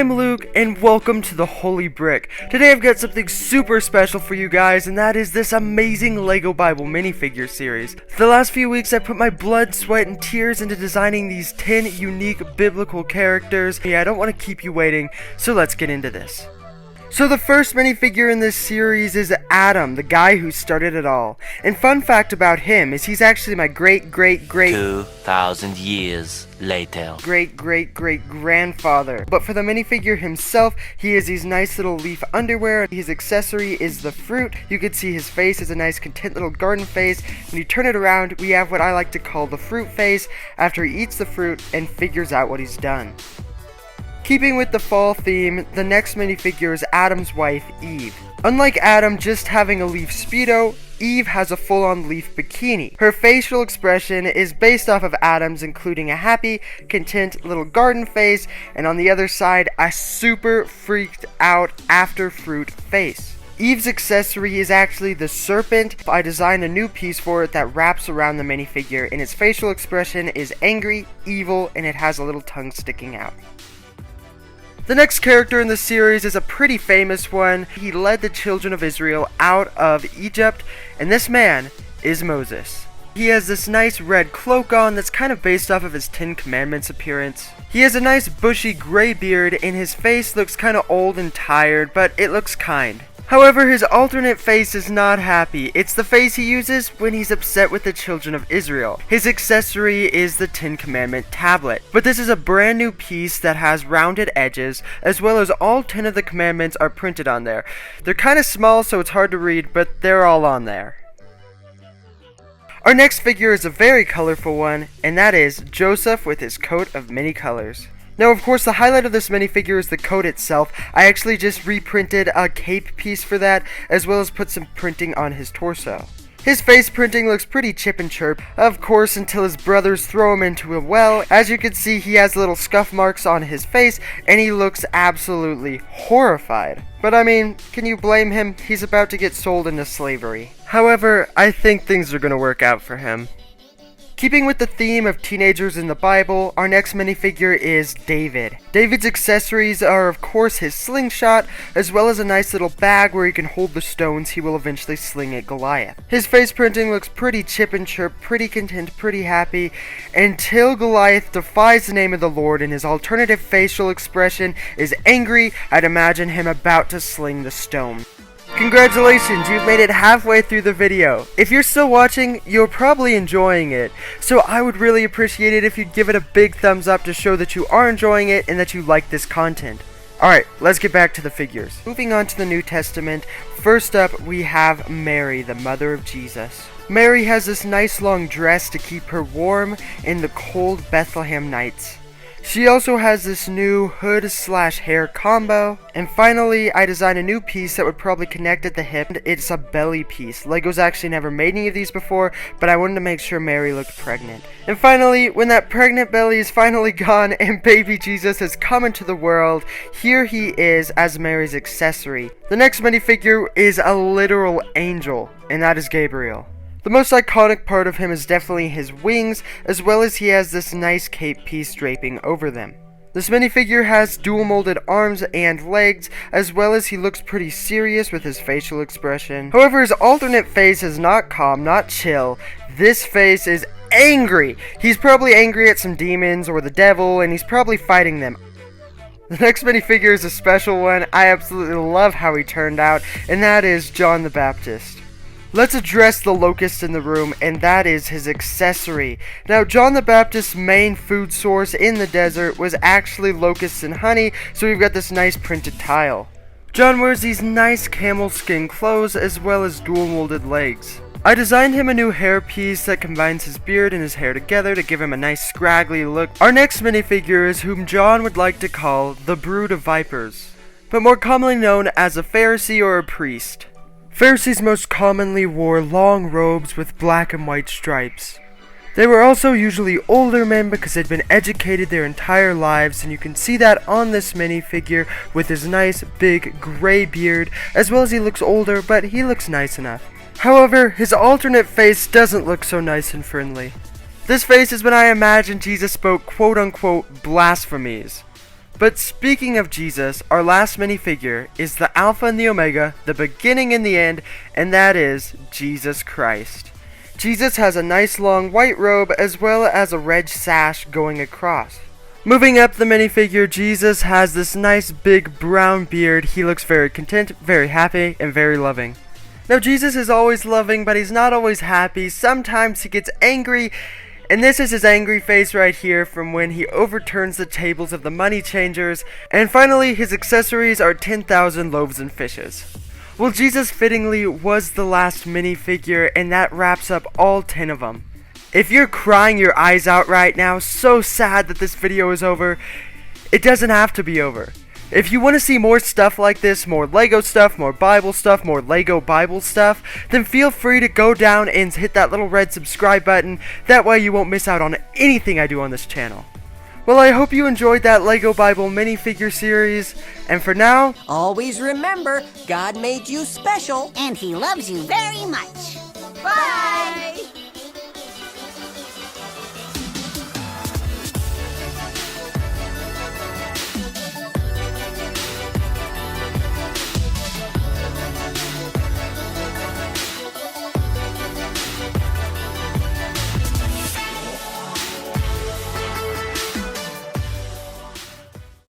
I'm Luke, and welcome to the Holy Brick. Today I've got something super special for you guys, and that is this amazing LEGO Bible Minifigure series. For the last few weeks I put my blood, sweat, and tears into designing these 10 unique biblical characters. Yeah, I don't want to keep you waiting, so let's get into this. So the first minifigure in this series is Adam, the guy who started it all. And fun fact about him is he's actually my great 2,000 years later. Great grandfather. But for the minifigure himself, he has these nice little leaf underwear. His accessory is the fruit. You can see his face is a nice content little garden face. When you turn it around, we have what I like to call the fruit face after he eats the fruit and figures out what he's done. Keeping with the fall theme, the next minifigure is Adam's wife, Eve. Unlike Adam just having a leaf Speedo, Eve has a full-on leaf bikini. Her facial expression is based off of Adam's, including a happy, content little garden face, and on the other side, a super freaked out after fruit face. Eve's accessory is actually the serpent. I designed a new piece for it that wraps around the minifigure, and its facial expression is angry, evil, and it has a little tongue sticking out. The next character in the series is a pretty famous one. He led the children of Israel out of Egypt, and this man is Moses. He has this nice red cloak on that's kind of based off of his 10 Commandments appearance. He has a nice bushy gray beard, and his face looks kind of old and tired, but it looks kind. However, his alternate face is not happy. It's the face he uses when he's upset with the children of Israel. His accessory is the 10 Commandment tablet. But this is a brand new piece that has rounded edges, as well as all 10 of the commandments are printed on there. They're kind of small, so it's hard to read, but they're all on there. Our next figure is a very colorful one, and that is Joseph with his coat of many colors. Now, of course, the highlight of this minifigure is the coat itself. I actually just reprinted a cape piece for that, as well as put some printing on his torso. His face printing looks pretty chip and chirp, of course, until his brothers throw him into a well. As you can see, he has little scuff marks on his face, and he looks absolutely horrified. But I mean, can you blame him? He's about to get sold into slavery. However, I think things are going to work out for him. Keeping with the theme of teenagers in the Bible, our next minifigure is David. David's accessories are of course his slingshot, as well as a nice little bag where he can hold the stones he will eventually sling at Goliath. His face printing looks pretty chip and chirp, pretty content, pretty happy, until Goliath defies the name of the Lord and his alternative facial expression is angry. I'd imagine him about to sling the stone. Congratulations, you've made it halfway through the video. If you're still watching, you're probably enjoying it, so I would really appreciate it if you'd give it a big thumbs up to show that you are enjoying it and that you like this content. Alright, let's get back to the figures. Moving on to the New Testament, first up we have Mary, the mother of Jesus. Mary has this nice long dress to keep her warm in the cold Bethlehem nights. She also has this new hood/hair combo. And finally, I designed a new piece that would probably connect at the hip. It's a belly piece. LEGO's actually never made any of these before, but I wanted to make sure Mary looked pregnant. And finally, when that pregnant belly is finally gone and baby Jesus has come into the world, here he is as Mary's accessory. The next minifigure is a literal angel, and that is Gabriel. The most iconic part of him is definitely his wings, as well as he has this nice cape piece draping over them. This minifigure has dual molded arms and legs, as well as he looks pretty serious with his facial expression. However, his alternate face is not calm, not chill. This face is angry. He's probably angry at some demons or the devil, and he's probably fighting them. The next minifigure is a special one. I absolutely love how he turned out, and that is John the Baptist. Let's address the locust in the room, and that is his accessory. Now, John the Baptist's main food source in the desert was actually locusts and honey, so we've got this nice printed tile. John wears these nice camel skin clothes, as well as dual molded legs. I designed him a new hair piece that combines his beard and his hair together to give him a nice scraggly look. Our next minifigure is whom John would like to call the Brood of Vipers, but more commonly known as a Pharisee or a priest. Pharisees most commonly wore long robes with black and white stripes. They were also usually older men because they'd been educated their entire lives, and you can see that on this minifigure with his nice big gray beard, as well as he looks older, but he looks nice enough. However, his alternate face doesn't look so nice and friendly. This face is when I imagine Jesus spoke quote-unquote blasphemies. But speaking of Jesus, our last minifigure is the Alpha and the Omega, the beginning and the end, and that is Jesus Christ. Jesus has a nice long white robe as well as a red sash going across. Moving up the minifigure, Jesus has this nice big brown beard. He looks very content, very happy, and very loving. Now Jesus is always loving, but he's not always happy. Sometimes he gets angry, and this is his angry face right here from when he overturns the tables of the money changers. And finally, his accessories are 10,000 loaves and fishes. Well, Jesus fittingly was the last minifigure, and that wraps up all 10 of them. If you're crying your eyes out right now, so sad that this video is over, it doesn't have to be over. If you want to see more stuff like this, more Lego stuff, more Bible stuff, more Lego Bible stuff, then feel free to go down and hit that little red subscribe button. That way you won't miss out on anything I do on this channel. Well, I hope you enjoyed that Lego Bible minifigure series, and for now, always remember, God made you special. And he loves you very much. Bye!